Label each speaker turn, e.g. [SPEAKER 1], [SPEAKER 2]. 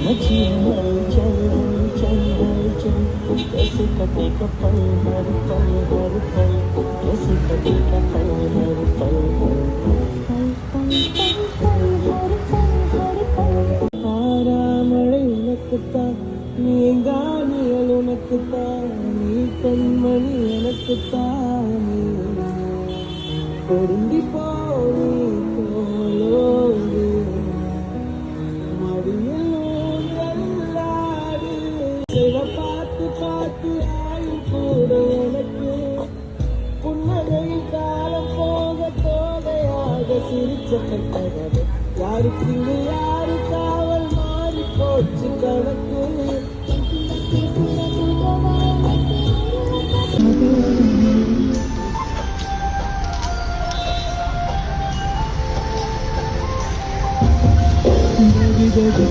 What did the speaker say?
[SPEAKER 1] मची हलचल हलचल हलचल कैसे कटेगा पल हर पल कैसे कटेगा पल हर पल ஆறாமழை உனக்குத்தான் நீங்கானியல் உனக்குத்தான் நீ கண்மணி எனக்குத்தான் பொருந்தி போய் தோளோடு பார்த்து பார்த்து ஆயும் கூட எனக்கு புன்னகையில் காலம் போக தோகையாக சிரிச்சப்பட்டது யாருக்கு இங்கு யாரு காவல் மாறி போச்சு கணக்கு Baby, baby,